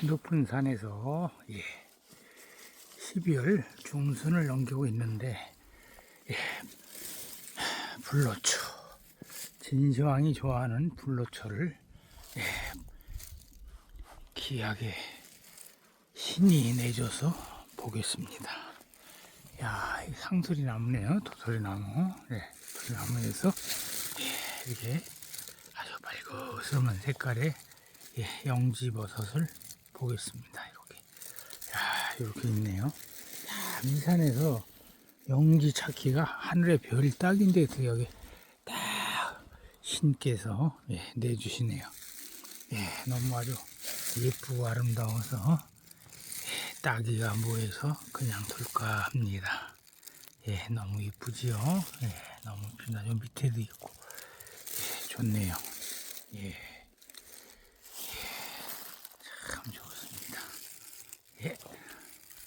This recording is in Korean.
높은 산에서 12월 중순을 넘기고 있는데 불로초, 진시황이 좋아하는 불로초를 귀하게 신이 내줘서 보겠습니다. 야, 이 상소리 나무네요. 도토리 나무. 도토리 나무에서 이렇게 아주 밝으스름한 색깔의 영지버섯을 보겠습니다. 이렇게. 야, 이렇게 있네요. 이 산에서 영지 찾기가 하늘의 별 딱인데 여기 딱 신께서 내주시네요. 너무 아주 예쁘고 아름다워서 따기가 모여서 그냥 둘까 합니다. 너무 이쁘지요. 너무 빛나죠. 밑에도 있고 좋네요.